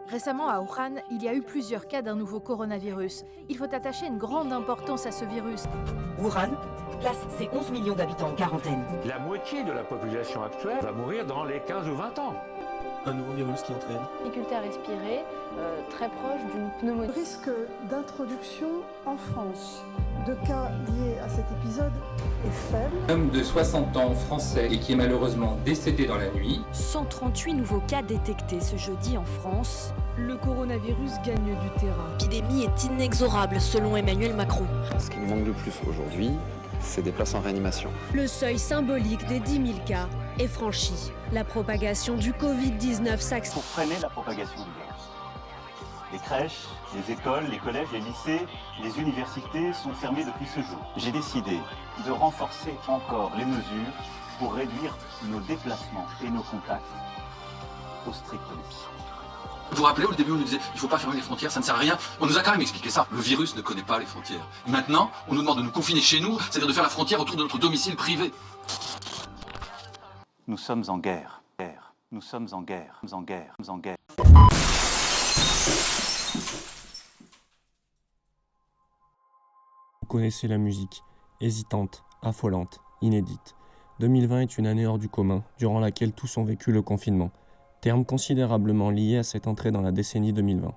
Récemment, à Wuhan, il y a eu plusieurs cas d'un nouveau coronavirus. Il faut attacher une grande importance à ce virus. Wuhan place ses 11 millions d'habitants en quarantaine. La moitié de la population actuelle va mourir dans les 15 ou 20 ans. Un nouveau virus qui entraîne. Difficulté à respirer, très proche d'une pneumonie. Le risque d'introduction en France de cas liés à cet épisode est faible. Un homme de 60 ans français et qui est malheureusement décédé dans la nuit. 138 nouveaux cas détectés ce jeudi en France. Le coronavirus gagne du terrain. L'épidémie est inexorable selon Emmanuel Macron. Ce qui nous manque le plus aujourd'hui, c'est des places en réanimation. Le seuil symbolique des 10 000 cas est franchi. La propagation du Covid-19 s'accélère. Pour freiner la propagation du virus, les crèches, les écoles, les collèges, les lycées, les universités sont fermés depuis ce jour. J'ai décidé de renforcer encore les mesures pour réduire nos déplacements et nos contacts au strict nécessaire. Vous vous rappelez, au début, on nous disait il ne faut pas fermer les frontières, ça ne sert à rien. On nous a quand même expliqué ça. Le virus ne connaît pas les frontières. Et maintenant, on nous demande de nous confiner chez nous, c'est-à-dire de faire la frontière autour de notre domicile privé. Nous sommes en guerre. Nous sommes en guerre. Nous sommes en guerre. Nous sommes en guerre. Vous connaissez la musique, hésitante, affolante, inédite. 2020 est une année hors du commun, durant laquelle tous ont vécu le confinement. Terme considérablement lié à cette entrée dans la décennie 2020.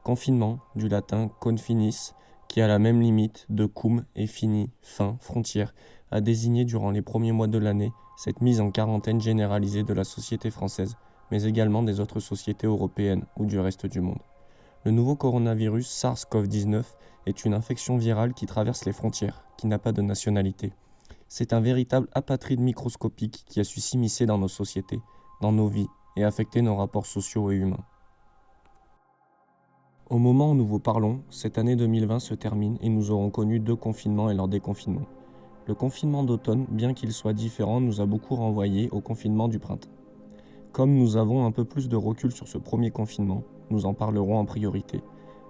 Confinement, du latin confinis, qui a la même limite de cum et fini, fin, frontière, a désigné durant les premiers mois de l'année cette mise en quarantaine généralisée de la société française, mais également des autres sociétés européennes ou du reste du monde. Le nouveau coronavirus SARS-CoV-19 est une infection virale qui traverse les frontières, qui n'a pas de nationalité. C'est un véritable apatride microscopique qui a su s'immiscer dans nos sociétés, dans nos vies, et affecter nos rapports sociaux et humains. Au moment où nous vous parlons, cette année 2020 se termine et nous aurons connu 2 confinements et leur déconfinement. Le confinement d'automne, bien qu'il soit différent, nous a beaucoup renvoyé au confinement du printemps. Comme nous avons un peu plus de recul sur ce premier confinement, nous en parlerons en priorité.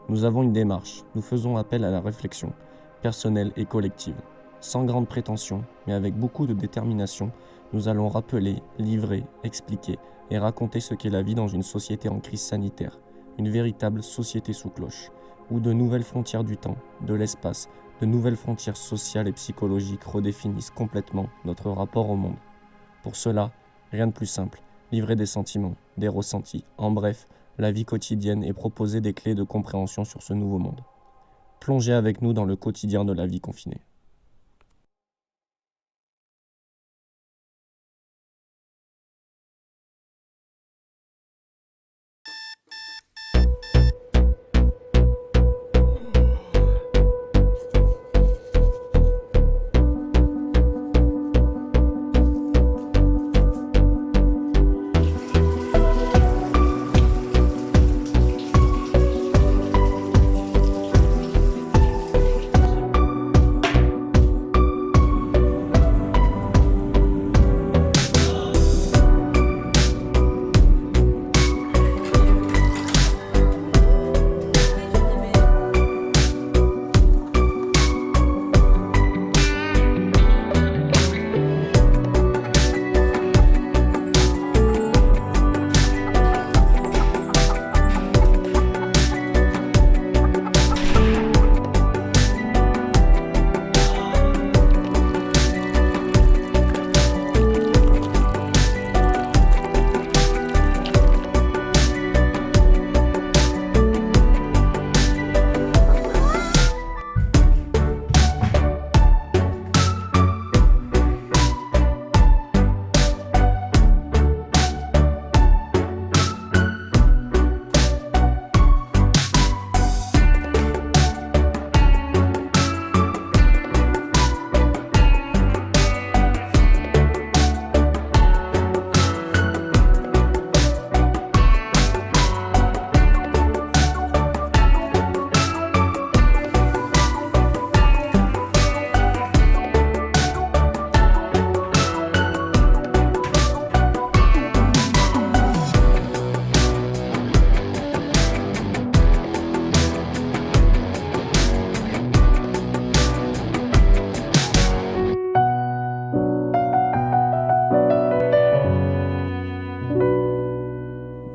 Nous avons une démarche, nous faisons appel à la réflexion, personnelle et collective. Sans grande prétention, mais avec beaucoup de détermination, nous allons rappeler, livrer, expliquer et raconter ce qu'est la vie dans une société en crise sanitaire, une véritable société sous cloche, où de nouvelles frontières du temps, de l'espace, de nouvelles frontières sociales et psychologiques redéfinissent complètement notre rapport au monde. Pour cela, rien de plus simple, livrer des sentiments, des ressentis, en bref, la vie quotidienne et proposer des clés de compréhension sur ce nouveau monde. Plongez avec nous dans le quotidien de la vie confinée.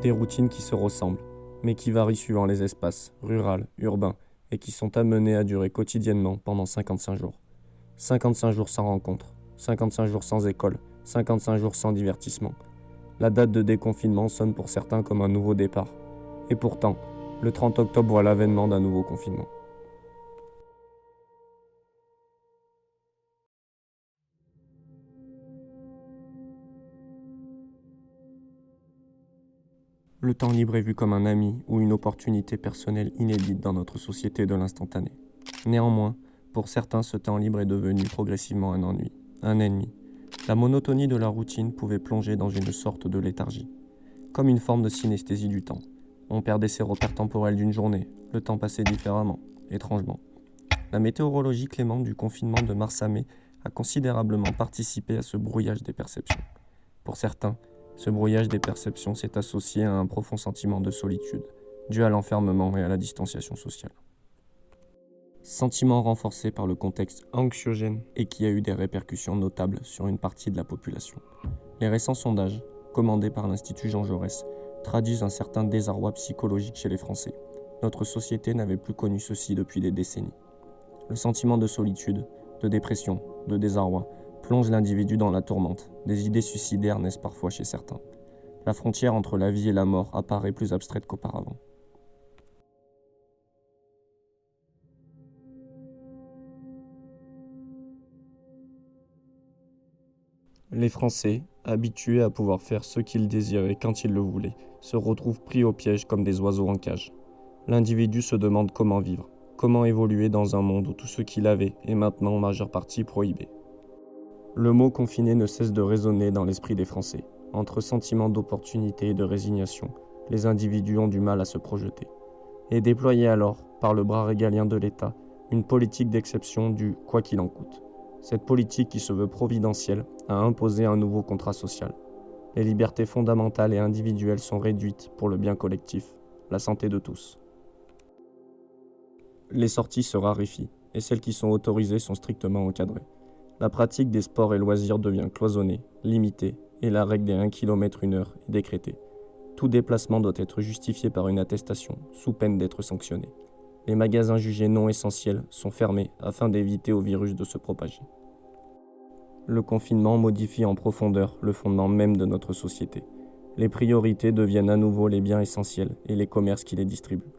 Des routines qui se ressemblent, mais qui varient suivant les espaces, rural, urbains, et qui sont amenées à durer quotidiennement pendant 55 jours. 55 jours sans rencontre, 55 jours sans école, 55 jours sans divertissement. La date de déconfinement sonne pour certains comme un nouveau départ. Et pourtant, le 30 octobre voit l'avènement d'un nouveau confinement. Le temps libre est vu comme un ami ou une opportunité personnelle inédite dans notre société de l'instantané. Néanmoins, pour certains, ce temps libre est devenu progressivement un ennui, un ennemi. La monotonie de la routine pouvait plonger dans une sorte de léthargie, comme une forme de synesthésie du temps. On perdait ses repères temporels d'une journée, le temps passait différemment, étrangement. La météorologie clémente du confinement de mars à mai a considérablement participé à ce brouillage des perceptions. Pour certains, ce brouillage des perceptions s'est associé à un profond sentiment de solitude, dû à l'enfermement et à la distanciation sociale. Sentiment renforcé par le contexte anxiogène et qui a eu des répercussions notables sur une partie de la population. Les récents sondages, commandés par l'Institut Jean Jaurès, traduisent un certain désarroi psychologique chez les Français. Notre société n'avait plus connu ceci depuis des décennies. Le sentiment de solitude, de dépression, de désarroi plonge l'individu dans la tourmente. Des idées suicidaires naissent parfois chez certains. La frontière entre la vie et la mort apparaît plus abstraite qu'auparavant. Les Français, habitués à pouvoir faire ce qu'ils désiraient quand ils le voulaient, se retrouvent pris au piège comme des oiseaux en cage. L'individu se demande comment vivre, comment évoluer dans un monde où tout ce qu'il avait est maintenant en majeure partie prohibé. Le mot confiné ne cesse de résonner dans l'esprit des Français. Entre sentiments d'opportunité et de résignation, les individus ont du mal à se projeter. Et déployer alors, par le bras régalien de l'État, une politique d'exception du « quoi qu'il en coûte ». Cette politique qui se veut providentielle a imposé un nouveau contrat social. Les libertés fondamentales et individuelles sont réduites pour le bien collectif, la santé de tous. Les sorties se raréfient, et celles qui sont autorisées sont strictement encadrées. La pratique des sports et loisirs devient cloisonnée, limitée, et la règle des 1 km/h est décrétée. Tout déplacement doit être justifié par une attestation, sous peine d'être sanctionné. Les magasins jugés non essentiels sont fermés afin d'éviter au virus de se propager. Le confinement modifie en profondeur le fondement même de notre société. Les priorités deviennent à nouveau les biens essentiels et les commerces qui les distribuent.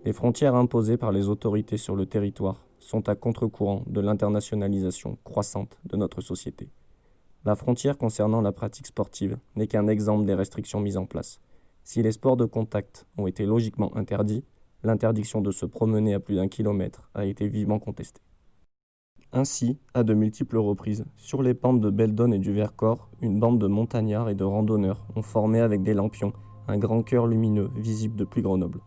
Les frontières imposées par les autorités sur le territoire sont à contre-courant de l'internationalisation croissante de notre société. La frontière concernant la pratique sportive n'est qu'un exemple des restrictions mises en place. Si les sports de contact ont été logiquement interdits, l'interdiction de se promener à plus d'1 kilomètre a été vivement contestée. Ainsi, à de multiples reprises, sur les pentes de Beldon et du Vercors, une bande de montagnards et de randonneurs ont formé avec des lampions un grand cœur lumineux visible depuis Grenoble.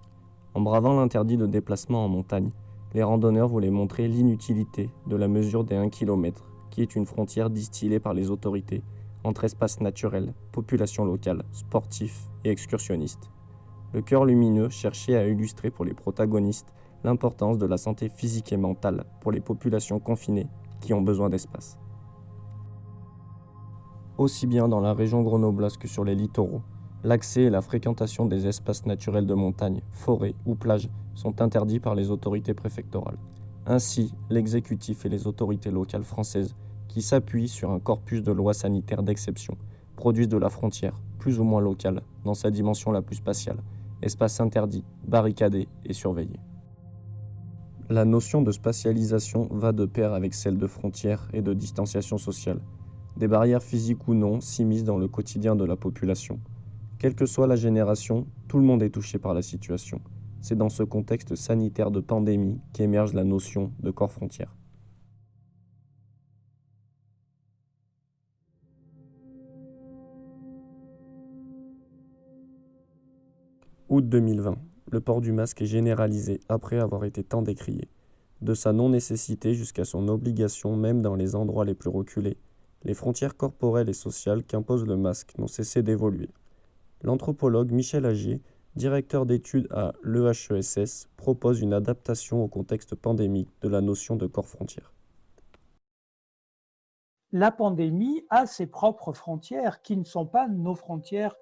En bravant l'interdit de déplacement en montagne, les randonneurs voulaient montrer l'inutilité de la mesure des 1 km, qui est une frontière distillée par les autorités entre espaces naturels, population locale, sportifs et excursionnistes. Le cœur lumineux cherchait à illustrer pour les protagonistes l'importance de la santé physique et mentale pour les populations confinées qui ont besoin d'espace. Aussi bien dans la région grenobloise que sur les littoraux, l'accès et la fréquentation des espaces naturels de montagne, forêts ou plages sont interdits par les autorités préfectorales. Ainsi, l'exécutif et les autorités locales françaises, qui s'appuient sur un corpus de lois sanitaires d'exception, produisent de la frontière, plus ou moins locale, dans sa dimension la plus spatiale, espace interdit, barricadé et surveillé. La notion de spatialisation va de pair avec celle de frontière et de distanciation sociale. Des barrières physiques ou non s'immiscent dans le quotidien de la population. Quelle que soit la génération, tout le monde est touché par la situation. C'est dans ce contexte sanitaire de pandémie qu'émerge la notion de corps-frontière. Août 2020. Le port du masque est généralisé après avoir été tant décrié. De sa non-nécessité jusqu'à son obligation même dans les endroits les plus reculés, les frontières corporelles et sociales qu'impose le masque n'ont cessé d'évoluer. L'anthropologue Michel Agier, directeur d'études à l'EHESS, propose une adaptation au contexte pandémique de la notion de corps-frontière. La pandémie a ses propres frontières qui ne sont pas nos frontières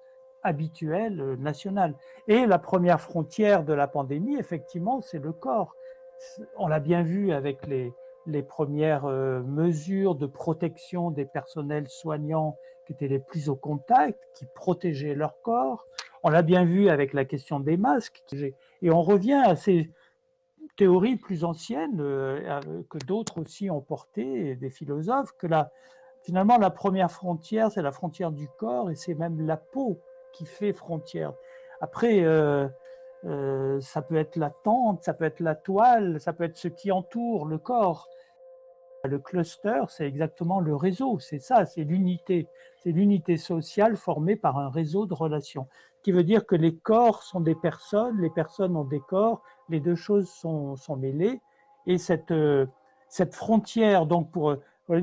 habituelle nationale. Et la première frontière de la pandémie, effectivement, c'est le corps. On l'a bien vu avec les premières mesures de protection des personnels soignants qui étaient les plus au contact, qui protégeaient leur corps. On l'a bien vu avec la question des masques. Et on revient à ces théories plus anciennes que d'autres aussi ont portées, des philosophes, que finalement la première frontière, c'est la frontière du corps et c'est même la peau qui fait frontière. Après, ça peut être la tente, ça peut être la toile, ça peut être ce qui entoure le corps. Le cluster, c'est exactement le réseau, c'est ça, c'est l'unité. C'est l'unité sociale formée par un réseau de relations. Ce qui veut dire que les corps sont des personnes, les personnes ont des corps, les deux choses sont mêlées. Et cette frontière, donc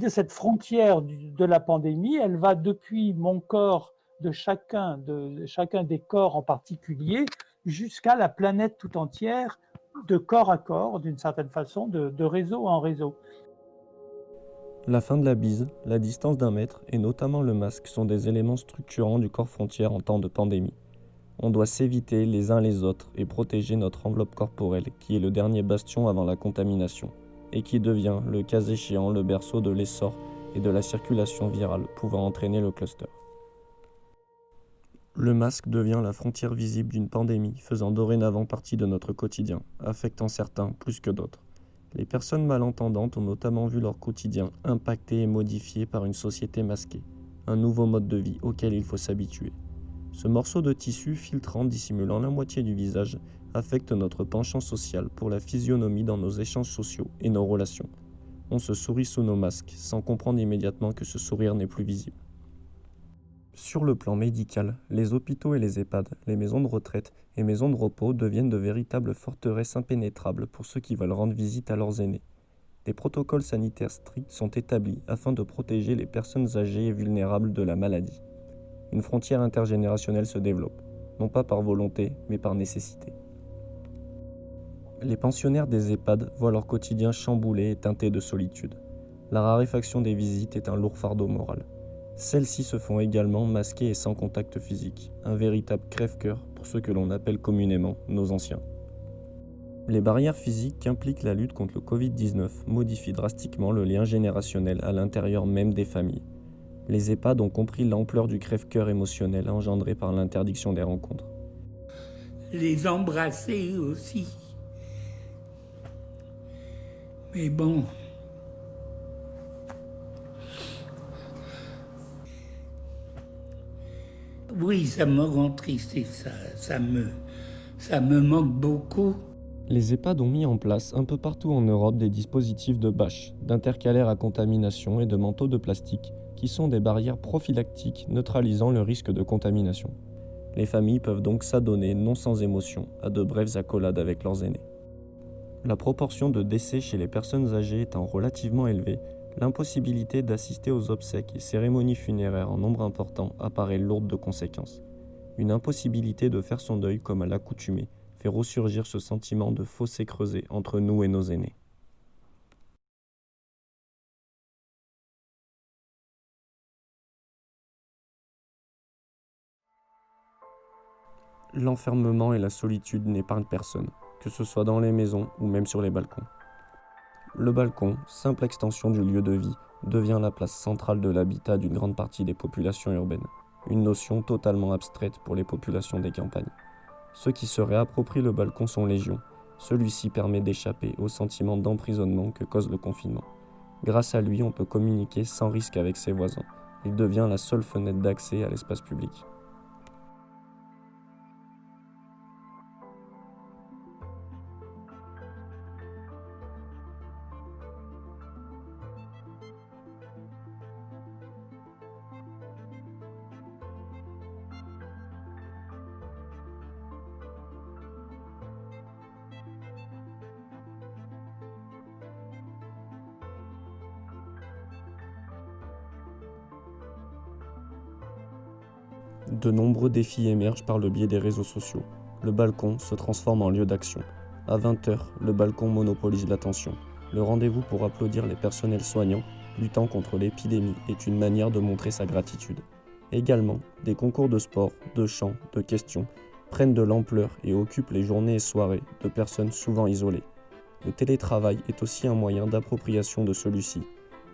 cette frontière de la pandémie, elle va depuis mon corps, de chacun des corps en particulier, jusqu'à la planète tout entière, de corps à corps, d'une certaine façon, de réseau en réseau. La fin de la bise, la distance d'1 mètre et notamment le masque sont des éléments structurants du corps frontière en temps de pandémie. On doit s'éviter les uns les autres et protéger notre enveloppe corporelle qui est le dernier bastion avant la contamination et qui devient, le cas échéant, le berceau de l'essor et de la circulation virale pouvant entraîner le cluster. Le masque devient la frontière visible d'une pandémie faisant dorénavant partie de notre quotidien, affectant certains plus que d'autres. Les personnes malentendantes ont notamment vu leur quotidien impacté et modifié par une société masquée, un nouveau mode de vie auquel il faut s'habituer. Ce morceau de tissu filtrant dissimulant la moitié du visage affecte notre penchant social pour la physionomie dans nos échanges sociaux et nos relations. On se sourit sous nos masques sans comprendre immédiatement que ce sourire n'est plus visible. Sur le plan médical, les hôpitaux et les EHPAD, les maisons de retraite et maisons de repos deviennent de véritables forteresses impénétrables pour ceux qui veulent rendre visite à leurs aînés. Des protocoles sanitaires stricts sont établis afin de protéger les personnes âgées et vulnérables de la maladie. Une frontière intergénérationnelle se développe, non pas par volonté, mais par nécessité. Les pensionnaires des EHPAD voient leur quotidien chamboulé et teinté de solitude. La raréfaction des visites est un lourd fardeau moral. Celles-ci se font également masquées et sans contact physique, un véritable crève-cœur pour ceux que l'on appelle communément nos anciens. Les barrières physiques qu'implique la lutte contre le Covid-19 modifient drastiquement le lien générationnel à l'intérieur même des familles. Les EHPAD ont compris l'ampleur du crève-cœur émotionnel engendré par l'interdiction des rencontres. Les embrasser aussi. Mais bon... Oui, ça me rend triste et ça me manque beaucoup. Les EHPAD ont mis en place un peu partout en Europe des dispositifs de bâches, d'intercalaires à contamination et de manteaux de plastique qui sont des barrières prophylactiques neutralisant le risque de contamination. Les familles peuvent donc s'adonner, non sans émotion, à de brèves accolades avec leurs aînés. La proportion de décès chez les personnes âgées étant relativement élevée, l'impossibilité d'assister aux obsèques et cérémonies funéraires en nombre important apparaît lourde de conséquences. Une impossibilité de faire son deuil comme à l'accoutumée fait ressurgir ce sentiment de fossé creusé entre nous et nos aînés. L'enfermement et la solitude n'épargnent personne, que ce soit dans les maisons ou même sur les balcons. Le balcon, simple extension du lieu de vie, devient la place centrale de l'habitat d'une grande partie des populations urbaines, une notion totalement abstraite pour les populations des campagnes. Ceux qui se réapproprient le balcon sont légion. Celui-ci permet d'échapper au sentiment d'emprisonnement que cause le confinement. Grâce à lui, on peut communiquer sans risque avec ses voisins. Il devient la seule fenêtre d'accès à l'espace public. De nombreux défis émergent par le biais des réseaux sociaux. Le balcon se transforme en lieu d'action. À 20h, le balcon monopolise l'attention. Le rendez-vous pour applaudir les personnels soignants luttant contre l'épidémie est une manière de montrer sa gratitude. Également, des concours de sport, de chant, de questions prennent de l'ampleur et occupent les journées et soirées de personnes souvent isolées. Le télétravail est aussi un moyen d'appropriation de celui-ci.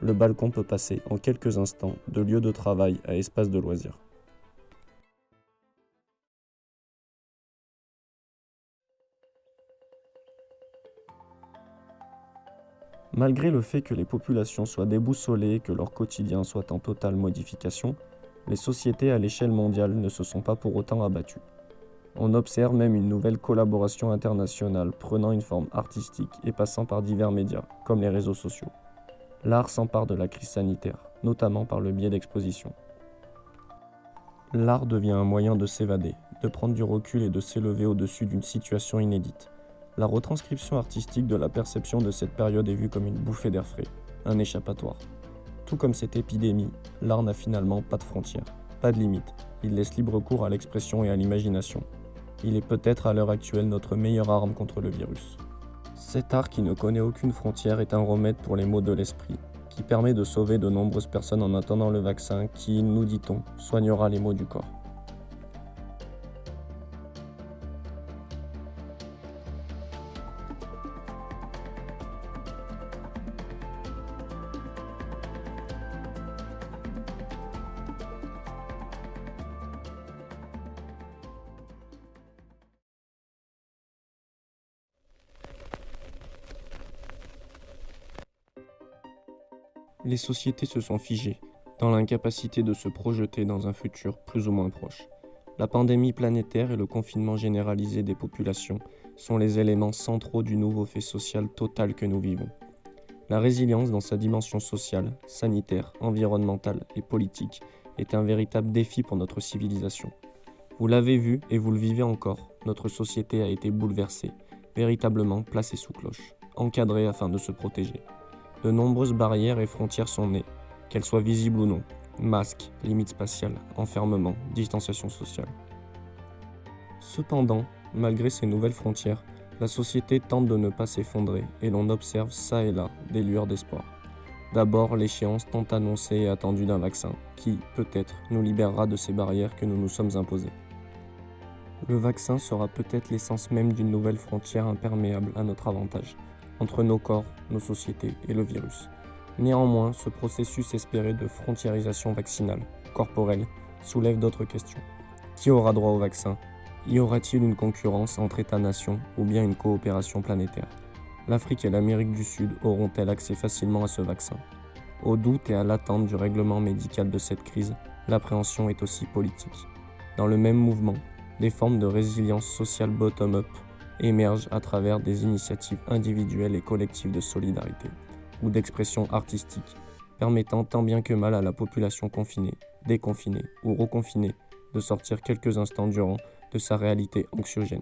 Le balcon peut passer en quelques instants de lieu de travail à espace de loisirs. Malgré le fait que les populations soient déboussolées et que leur quotidien soit en totale modification, les sociétés à l'échelle mondiale ne se sont pas pour autant abattues. On observe même une nouvelle collaboration internationale prenant une forme artistique et passant par divers médias, comme les réseaux sociaux. L'art s'empare de la crise sanitaire, notamment par le biais d'expositions. L'art devient un moyen de s'évader, de prendre du recul et de s'élever au-dessus d'une situation inédite. La retranscription artistique de la perception de cette période est vue comme une bouffée d'air frais, un échappatoire. Tout comme cette épidémie, l'art n'a finalement pas de frontières, pas de limites. Il laisse libre cours à l'expression et à l'imagination. Il est peut-être à l'heure actuelle notre meilleure arme contre le virus. Cet art qui ne connaît aucune frontière est un remède pour les maux de l'esprit, qui permet de sauver de nombreuses personnes en attendant le vaccin qui, nous dit-on, soignera les maux du corps. Les sociétés se sont figées, dans l'incapacité de se projeter dans un futur plus ou moins proche. La pandémie planétaire et le confinement généralisé des populations sont les éléments centraux du nouveau fait social total que nous vivons. La résilience dans sa dimension sociale, sanitaire, environnementale et politique est un véritable défi pour notre civilisation. Vous l'avez vu et vous le vivez encore, notre société a été bouleversée, véritablement placée sous cloche, encadrée afin de se protéger. De nombreuses barrières et frontières sont nées, qu'elles soient visibles ou non. Masques, limites spatiales, enfermement, distanciation sociale. Cependant, malgré ces nouvelles frontières, la société tente de ne pas s'effondrer et l'on observe ça et là des lueurs d'espoir. D'abord, l'échéance tant annoncée et attendue d'un vaccin qui, peut-être, nous libérera de ces barrières que nous nous sommes imposées. Le vaccin sera peut-être l'essence même d'une nouvelle frontière imperméable à notre avantage, entre nos corps, nos sociétés et le virus. Néanmoins, ce processus espéré de frontiérisation vaccinale, corporelle, soulève d'autres questions. Qui aura droit au vaccin ? Y aura-t-il une concurrence entre États-nations ou bien une coopération planétaire ? L'Afrique et l'Amérique du Sud auront-elles accès facilement à ce vaccin ? Au doute et à l'attente du règlement médical de cette crise, l'appréhension est aussi politique. Dans le même mouvement, des formes de résilience sociale bottom-up émergent à travers des initiatives individuelles et collectives de solidarité ou d'expression artistique, permettant tant bien que mal à la population confinée, déconfinée ou reconfinée de sortir quelques instants durant de sa réalité anxiogène.